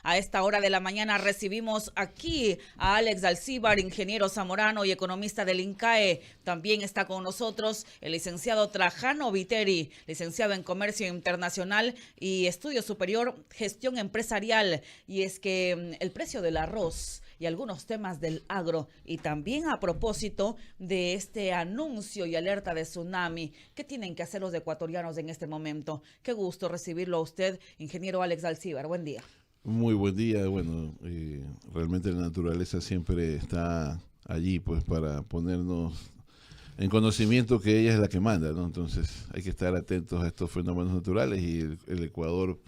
A esta hora de la mañana recibimos aquí a Alex Alcíbar, ingeniero zamorano y economista del INCAE. También está con nosotros el licenciado Trajano Viteri, licenciado en Comercio Internacional y Estudio Superior, Gestión Empresarial. Y es que el precio del arroz y algunos temas del agro, y también a propósito de este anuncio y alerta de tsunami, ¿qué tienen que hacer los ecuatorianos en este momento? Qué gusto recibirlo a usted, ingeniero Alex Alcíbar. Buen día. Muy buen día. Bueno, realmente la naturaleza siempre está allí pues para ponernos en conocimiento que ella es la que manda, ¿no? Entonces hay que estar atentos a estos fenómenos naturales y el Ecuador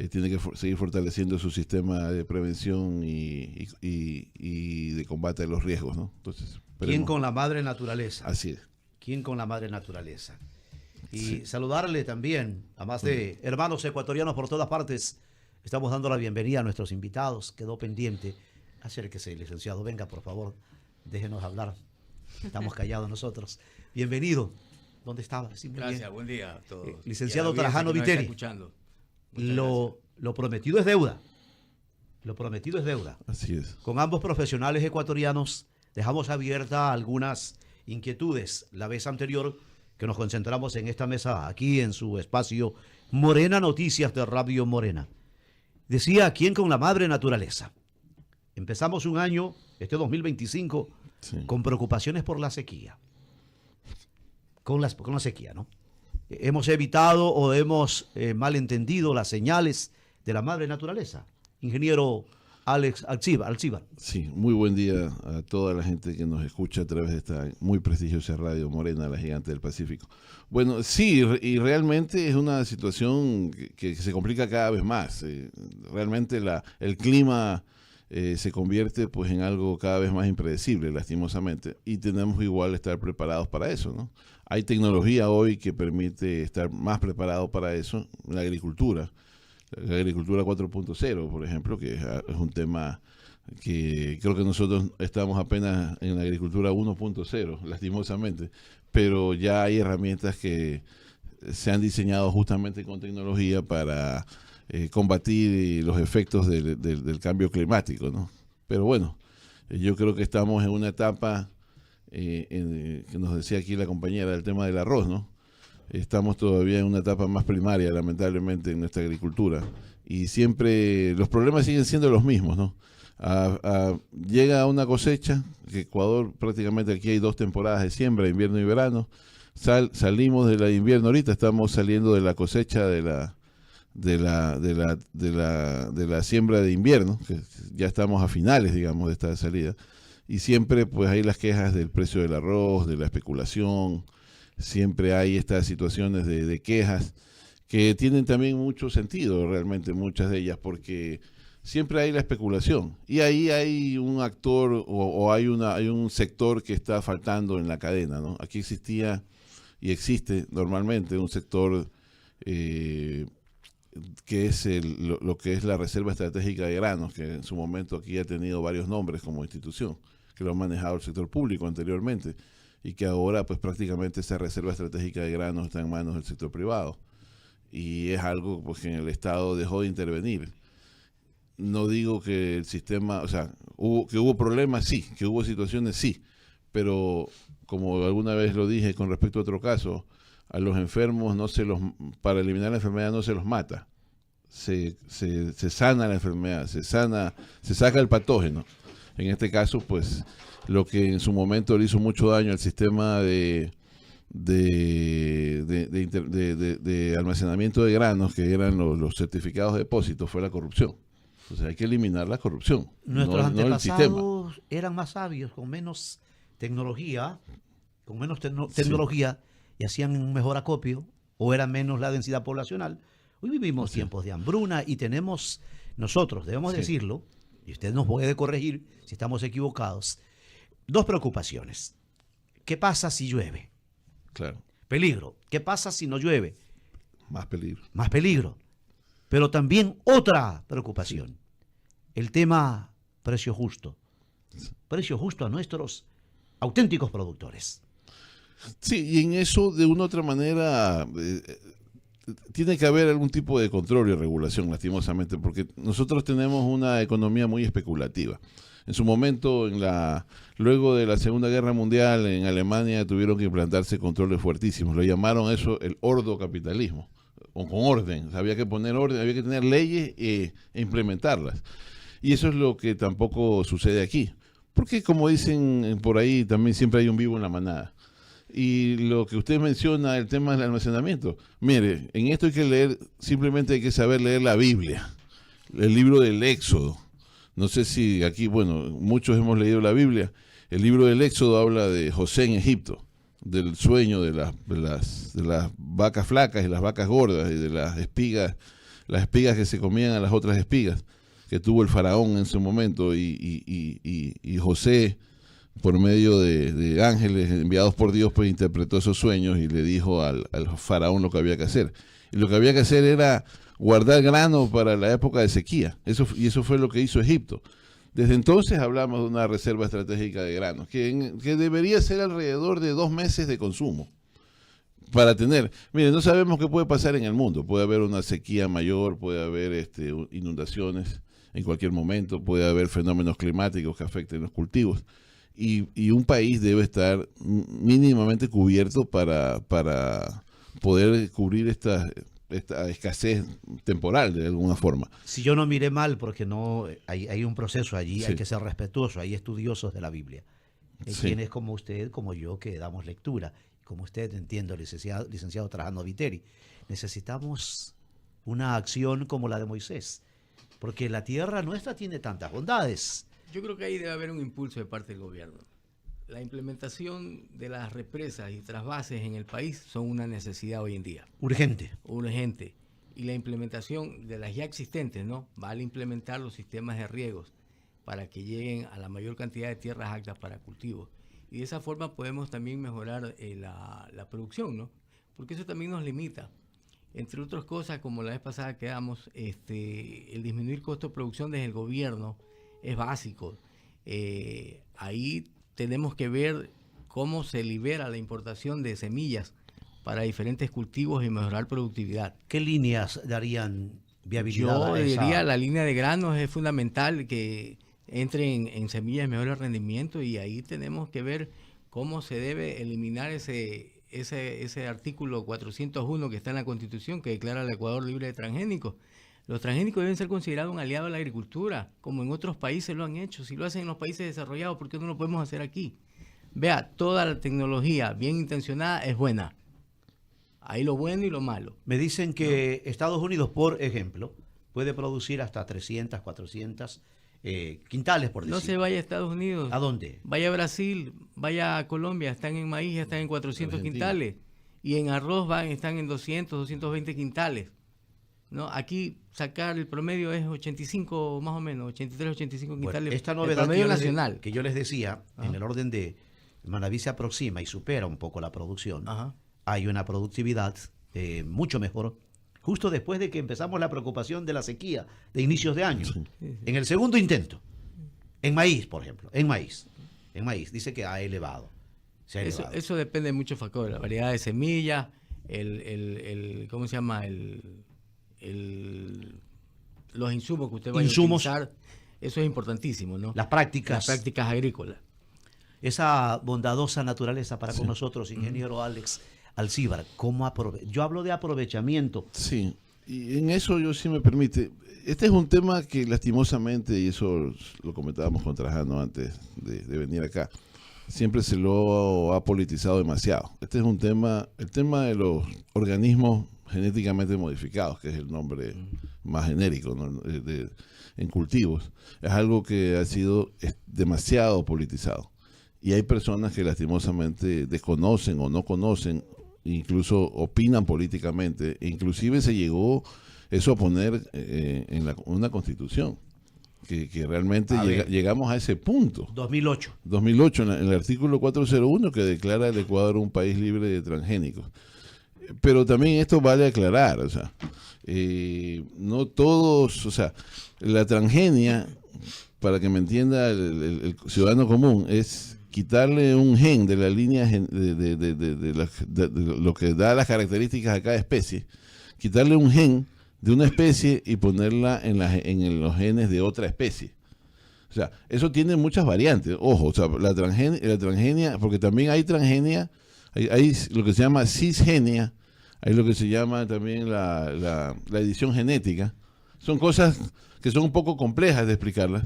tiene que seguir fortaleciendo su sistema de prevención y de combate a los riesgos, ¿no? Entonces, esperemos. ¿Quién con la madre naturaleza? Así es. ¿Quién con la madre naturaleza? Y Sí. saludarle también, a más de hermanos ecuatorianos por todas partes. Estamos dando la bienvenida a nuestros invitados. Quedó pendiente. Acérquese, licenciado. Venga, por favor. Déjenos hablar. Estamos callados nosotros. Bienvenido. ¿Dónde estaba? Sí, Gracias, bien. buen día a todos. Licenciado Y a la audiencia Trajano que nos está Viteri. escuchando. Muchas Lo prometido es deuda. Lo prometido es deuda. Así es. Con ambos profesionales ecuatorianos dejamos abiertas algunas inquietudes la vez anterior que nos concentramos en esta mesa, aquí en su espacio Morena Noticias de Radio Morena. Decía, ¿quién con la madre naturaleza? Empezamos un año, este 2025, Sí. con preocupaciones por la sequía. Con la sequía, ¿no? Hemos evitado o hemos malentendido las señales de la madre naturaleza. Ingeniero Alex Alcíbar. Sí, muy buen día a toda la gente que nos escucha a través de esta muy prestigiosa radio Morena, la gigante del Pacífico. Bueno, sí, y realmente es una situación que se complica cada vez más. Realmente el clima se convierte pues en algo cada vez más impredecible, lastimosamente, y tenemos igual estar preparados para eso, ¿no? Hay tecnología hoy que permite estar más preparado para eso, la agricultura 4.0, por ejemplo, que es un tema que creo que nosotros estamos apenas en la agricultura 1.0, lastimosamente, pero ya hay herramientas que se han diseñado justamente con tecnología para combatir los efectos del cambio climático, ¿no? Pero bueno, yo creo que estamos en una etapa, que nos decía aquí la compañera, del tema del arroz, ¿no? Estamos todavía en una etapa más primaria, lamentablemente, en nuestra agricultura. Y siempre los problemas siguen siendo los mismos, ¿no? Llega una cosecha, que Ecuador prácticamente aquí hay 2 temporadas de siembra, invierno y verano. Salimos de la invierno ahorita, estamos saliendo de la cosecha de la siembra de invierno, que ya estamos a finales, digamos, de esta salida. Y siempre pues hay las quejas del precio del arroz, de la especulación. Siempre hay estas situaciones de quejas que tienen también mucho sentido, realmente muchas de ellas, porque siempre hay la especulación y ahí hay un actor o hay un sector que está faltando en la cadena, ¿no? Aquí existía y existe normalmente un sector que es lo que es la Reserva Estratégica de Granos, que en su momento aquí ha tenido varios nombres como institución, que lo ha manejado el sector público anteriormente, y que ahora pues prácticamente esa reserva estratégica de granos está en manos del sector privado. Y es algo pues que en el Estado dejó de intervenir. No digo que el sistema, o sea, que hubo problemas, sí, que hubo situaciones, sí, pero como alguna vez lo dije con respecto a otro caso, a los enfermos para eliminar la enfermedad no se los mata, se sana la enfermedad, se saca el patógeno. En este caso, pues, lo que en su momento le hizo mucho daño al sistema de almacenamiento de granos, que eran los certificados de depósito, fue la corrupción. O sea, hay que eliminar la corrupción. Nuestros no el sistema. antepasados eran más sabios, con menos tecnología, tecnología, y hacían un mejor acopio, o era menos la densidad poblacional. Hoy vivimos tiempos de hambruna y tenemos, nosotros, debemos decirlo, y usted nos puede corregir si estamos equivocados, 2 preocupaciones. ¿Qué pasa si llueve? Claro. Peligro. ¿Qué pasa si no llueve? Más peligro. Más peligro. Pero también otra preocupación. El tema precio justo. Precio justo a nuestros auténticos productores. Sí, y en eso de una u otra manera tiene que haber algún tipo de control y regulación, lastimosamente, porque nosotros tenemos una economía muy especulativa. En su momento, luego de la Segunda Guerra Mundial, en Alemania tuvieron que implantarse controles fuertísimos. Lo llamaron eso el ordocapitalismo, o con orden. Había que poner orden, había que tener leyes e implementarlas. Y eso es lo que tampoco sucede aquí. Porque, como dicen por ahí, también siempre hay un vivo en la manada. Y lo que usted menciona, el tema del almacenamiento. Mire, en esto hay que leer, simplemente hay que saber leer la Biblia, el libro del Éxodo. No sé si aquí, bueno, muchos hemos leído la Biblia. El libro del Éxodo habla de José en Egipto, del sueño de las vacas flacas y las vacas gordas y de las espigas que se comían a las otras espigas que tuvo el faraón en su momento y José, por medio de ángeles enviados por Dios, pues interpretó esos sueños y le dijo al faraón lo que había que hacer. Y lo que había que hacer era guardar grano para la época de sequía. Eso fue lo que hizo Egipto. Desde entonces hablamos de una reserva estratégica de granos, que debería ser alrededor de 2 meses de consumo. Para tener, miren, no sabemos qué puede pasar en el mundo. Puede haber una sequía mayor, puede haber inundaciones en cualquier momento, puede haber fenómenos climáticos que afecten los cultivos. Y un país debe estar mínimamente cubierto para poder cubrir esta escasez temporal de alguna forma. Si yo no miré mal, porque no hay un proceso allí, Sí. hay que ser respetuoso, hay estudiosos de la Biblia. Hay Sí. quienes como usted, como yo, que damos lectura. Como usted, entiendo, licenciado Trajano Viteri, necesitamos una acción como la de Moisés, porque la tierra nuestra tiene tantas bondades. Yo creo que ahí debe haber un impulso de parte del gobierno. La implementación de las represas y trasvases en el país son una necesidad hoy en día, Urgente. urgente. Y la implementación de las ya existentes, ¿no? Vale implementar los sistemas de riegos para que lleguen a la mayor cantidad de tierras aptas para cultivos. Y de esa forma podemos también mejorar la producción, ¿no? Porque eso también nos limita. Entre otras cosas, como la vez pasada quedamos, el disminuir costo de producción desde el gobierno es básico. Ahí tenemos que ver cómo se libera la importación de semillas para diferentes cultivos y mejorar productividad. ¿Qué líneas darían viabilidad Yo a esa? diría la línea de granos es fundamental que entre en semillas de mejor rendimiento, y ahí tenemos que ver cómo se debe eliminar ese artículo 401 que está en la Constitución que declara al Ecuador libre de transgénicos. Los transgénicos deben ser considerados un aliado de la agricultura, como en otros países lo han hecho. Si lo hacen en los países desarrollados, ¿por qué no lo podemos hacer aquí? Vea, toda la tecnología bien intencionada es buena. Hay lo bueno y lo malo. Me dicen que Estados Unidos, por ejemplo, puede producir hasta 300, 400 quintales, por decir. No se vaya a Estados Unidos. ¿A dónde? Vaya a Brasil, vaya a Colombia, están en maíz, están en 400 Argentina. quintales. Y en arroz están en 200, 220 quintales. ¿No? Aquí sacar el promedio es 85 más o menos, 83, 85 Bueno, quintales. esta el novedad promedio que nacional. que yo les decía, Ajá. en el orden de Manaví se aproxima y supera un poco la producción. Ajá. Hay una productividad mucho mejor, justo después de que empezamos la preocupación de la sequía de inicios de año. En el segundo intento, en maíz, por ejemplo, en maíz, dice que se ha elevado. Eso depende de muchos factores, la variedad de semillas, ¿cómo se llama? Los insumos que usted vaya Insumos. a utilizar, eso es importantísimo, ¿no? Las prácticas. Las prácticas agrícolas. Esa bondadosa naturaleza para con nosotros, ingeniero Alex Alcíbar, yo hablo de aprovechamiento. Sí, y en eso yo, si me permite, este es un tema que lastimosamente, y eso lo comentábamos con Trajano antes de venir acá, siempre se lo ha politizado demasiado. Este es un tema, el tema de los organismos genéticamente modificados, que es el nombre más genérico, ¿no? En cultivos, es algo que ha sido demasiado politizado. Y hay personas que lastimosamente desconocen o no conocen, incluso opinan políticamente, e inclusive se llegó eso a poner en una constitución, que realmente llegamos a ese punto. 2008, en el artículo 401, que declara el Ecuador un país libre de transgénicos. Pero también esto vale aclarar, o sea, no todos, o sea, la transgenia, para que me entienda el ciudadano común, es quitarle un gen de la línea de lo que da las características a cada especie, quitarle un gen de una especie y ponerla en los genes de otra especie. O sea, eso tiene muchas variantes. Ojo, o sea, la transgenia, porque también hay transgenia, hay lo que se llama cisgenia, hay lo que se llama también la edición genética. Son cosas que son un poco complejas de explicarlas,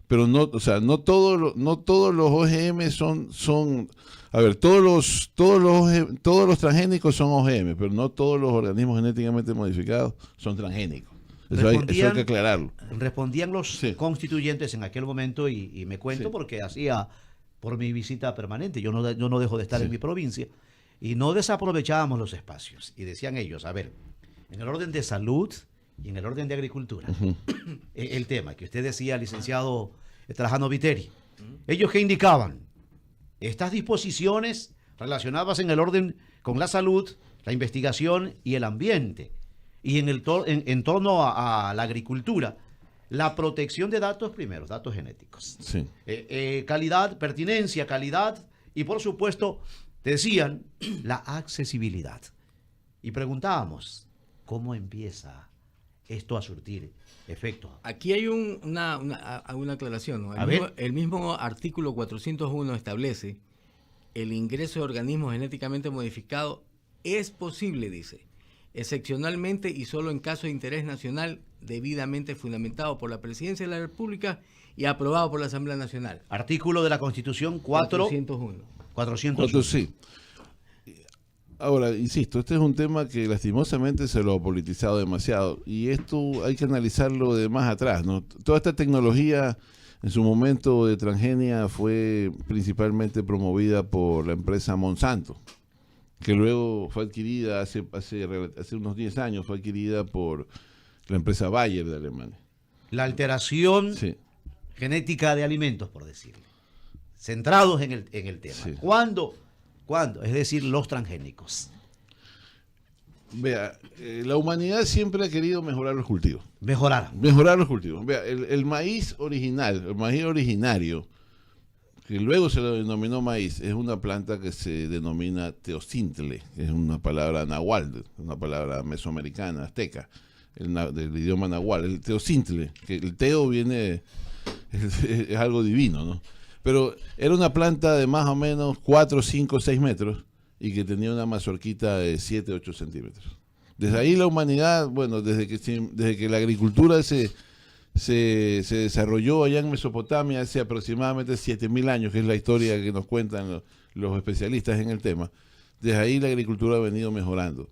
pero no, o sea, no todos los OGM son a ver, todos los transgénicos son OGM, pero no todos los organismos genéticamente modificados son transgénicos. Eso hay que aclararlo. Respondían los constituyentes en aquel momento y me cuento Sí. porque hacía por mi visita permanente. Yo no dejo de estar Sí. en mi provincia y no desaprovechábamos los espacios. Y decían ellos, a ver, en el orden de salud y en el orden de agricultura, el tema que usted decía, licenciado Trajano Viteri, ellos que indicaban estas disposiciones relacionadas en el orden con la salud, la investigación y el ambiente. Y en torno a la agricultura, la protección de datos primero, datos genéticos. Sí. Calidad, pertinencia, calidad y por supuesto, decían, la accesibilidad. Y preguntábamos, ¿cómo empieza esto a surtir efectos? Aquí hay una aclaración, ¿no? El mismo artículo 401 establece el ingreso de organismos genéticamente modificados es posible, dice, excepcionalmente y solo en caso de interés nacional debidamente fundamentado por la Presidencia de la República y aprobado por la Asamblea Nacional. Artículo de la Constitución 401. 401. Sí. Ahora, insisto, este es un tema que lastimosamente se lo ha politizado demasiado y esto hay que analizarlo de más atrás, ¿no? Toda esta tecnología en su momento de transgenia fue principalmente promovida por la empresa Monsanto, que luego fue adquirida hace unos 10 años, fue adquirida por la empresa Bayer de Alemania. La alteración Sí. genética de alimentos, por decirlo. Centrados en el tema. Sí. ¿Cuándo? Es decir, los transgénicos. Vea, la humanidad siempre ha querido mejorar los cultivos. Mejorar. Mejorar los cultivos. Vea, el maíz original, el maíz originario, que luego se lo denominó maíz, es una planta que se denomina teocintle, que es una palabra nahual, una palabra mesoamericana, azteca, del idioma nahual. El teocintle, que el teo viene, es algo divino, ¿no? Pero era una planta de más o menos 4, 5, 6 metros y que tenía una mazorquita de 7, 8 centímetros. Desde ahí la humanidad, bueno, desde que la agricultura se desarrolló allá en Mesopotamia hace aproximadamente 7.000 años, que es la historia que nos cuentan los especialistas en el tema, desde ahí la agricultura ha venido mejorando.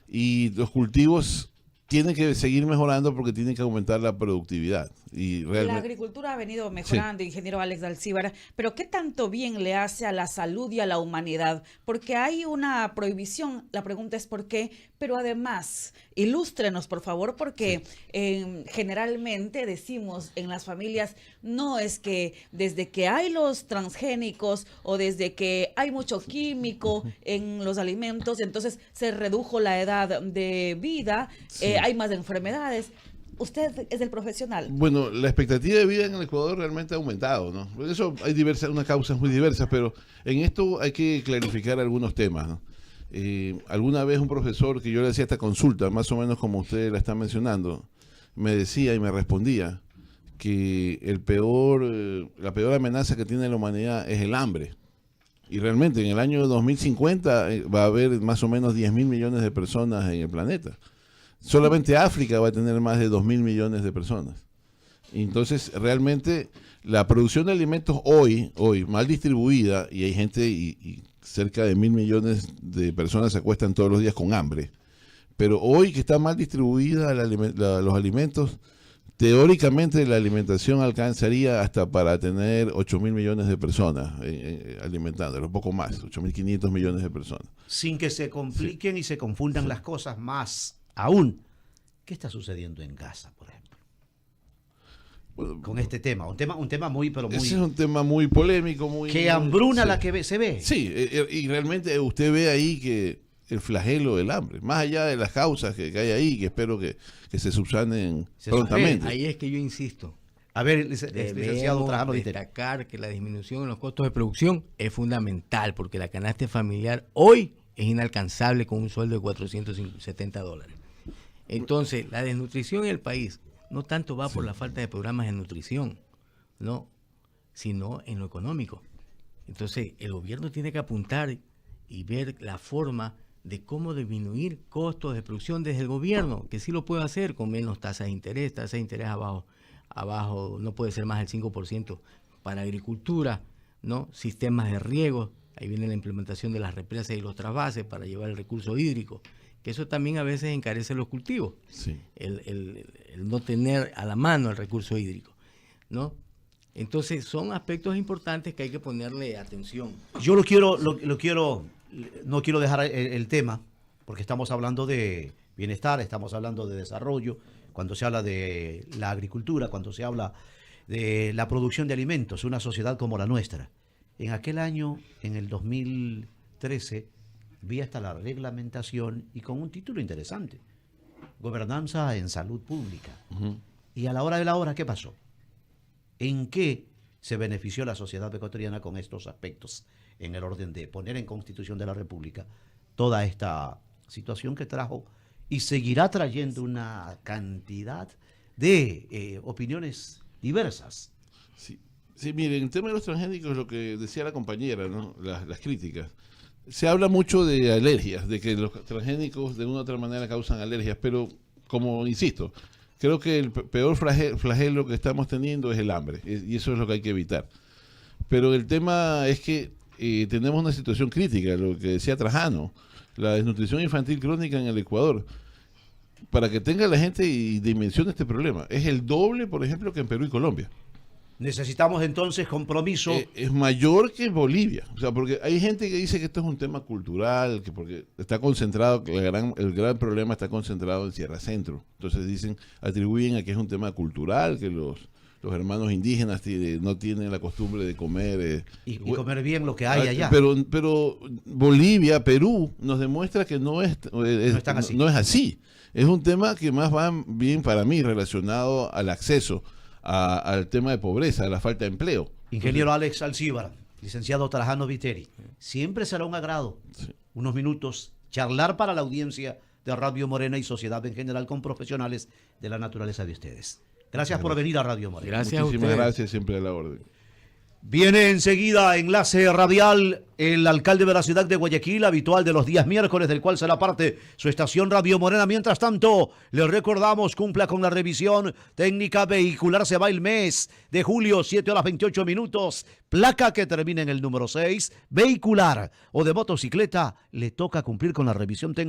Y los cultivos tienen que seguir mejorando porque tienen que aumentar la productividad. Y realmente, la agricultura ha venido mejorando, ingeniero Alex Alcíbar, pero ¿qué tanto bien le hace a la salud y a la humanidad? Porque hay una prohibición, la pregunta es por qué, pero además, ilústrenos por favor, porque generalmente decimos en las familias, no es que desde que hay los transgénicos o desde que hay mucho químico en los alimentos, entonces se redujo la edad de vida, Sí. hay más enfermedades. Usted es el profesional. bueno, la expectativa de vida en el Ecuador realmente ha aumentado, ¿no? Por eso hay unas causas muy diversas, pero en esto hay que clarificar algunos temas, ¿no? Alguna vez un profesor que yo le hacía esta consulta, más o menos como usted la está mencionando, me decía y me respondía que la peor amenaza que tiene la humanidad es el hambre. Y realmente en el año 2050 va a haber más o menos 10.000 millones de personas en el planeta. Solamente África va a tener más de 2.000 millones de personas. Entonces, realmente, la producción de alimentos hoy mal distribuida, y hay gente, y cerca de 1.000 millones de personas se acuestan todos los días con hambre. Pero hoy que está mal distribuida los alimentos, teóricamente la alimentación alcanzaría hasta para tener 8.000 millones de personas alimentándolos, un poco más, 8.500 millones de personas. Sin que se compliquen y se confundan las cosas más aún. ¿Qué está sucediendo en Gaza, por ejemplo? Bueno, Con este tema. Un tema muy, pero muy... ese es un tema muy polémico, que hambruna sí. la que se ve. Sí, y realmente usted ve ahí que el flagelo del hambre, más allá de las causas que hay ahí, que espero que se subsanen prontamente. Ahí es que yo insisto. A ver, licenciado Trajano Viteri. Destacar que la disminución en los costos de producción es fundamental porque la canasta familiar hoy es inalcanzable con un sueldo de $470. Entonces, la desnutrición en el país no tanto va por la falta de programas de nutrición, no, sino en lo económico. Entonces, el gobierno tiene que apuntar y ver la forma de cómo disminuir costos de producción desde el gobierno, que sí lo puede hacer con menos tasas de interés abajo no puede ser más del 5% para agricultura, ¿no? Sistemas de riego, ahí viene la implementación de las represas y los trasvases para llevar el recurso hídrico, que eso también a veces encarece los cultivos, Sí. el no tener a la mano el recurso hídrico, ¿no? Entonces son aspectos importantes que hay que ponerle atención. Yo no quiero dejar el tema, porque estamos hablando de bienestar, estamos hablando de desarrollo, cuando se habla de la agricultura, cuando se habla de la producción de alimentos, una sociedad como la nuestra. En aquel año, en el 2013, vi hasta la reglamentación y con un título interesante, Gobernanza en Salud Pública. Ujú. Y a la hora de la hora, ¿qué pasó? ¿En qué se benefició la sociedad ecuatoriana con estos aspectos en el orden de poner en Constitución de la República toda esta situación que trajo y seguirá trayendo una cantidad de opiniones diversas? Sí, sí, miren, el tema de los transgénicos, lo que decía la compañera, ¿no? Las críticas. Se habla mucho de alergias, de que los transgénicos de una u otra manera causan alergias, pero como insisto, creo que el peor flagelo que estamos teniendo es el hambre, y eso es lo que hay que evitar. Pero el tema es que tenemos una situación crítica, lo que decía Trajano, la desnutrición infantil crónica en el Ecuador. Para que tenga la gente y dimensione este problema, es el doble, por ejemplo, que en Perú y Colombia. Necesitamos entonces compromiso. Es mayor que Bolivia, o sea, porque hay gente que dice que esto es un tema cultural, que porque está concentrado, que el gran problema está concentrado en Sierra Centro. Entonces atribuyen a que es un tema cultural, que los hermanos indígenas no tienen la costumbre de comer y comer bien lo que hay allá. Pero Bolivia, Perú, nos demuestra que no es así. No es así. Es un tema que más va bien para mí relacionado al acceso al tema de pobreza, a la falta de empleo. Ingeniero Alex Alcíbar, licenciado Trajano Viteri, siempre será un agrado, unos minutos, charlar para la audiencia de Radio Morena y sociedad en general con profesionales de la naturaleza de ustedes. Gracias por venir a Radio Morena. Gracias. Muchísimas a ustedes. gracias, siempre a la orden. Viene enseguida enlace radial el alcalde de la ciudad de Guayaquil, habitual de los días miércoles, del cual será parte su estación Radio Morena. Mientras tanto, les recordamos, cumpla con la revisión técnica vehicular. Se va el mes de julio, 7:28. Placa que termina en el número 6, vehicular o de motocicleta, le toca cumplir con la revisión técnica.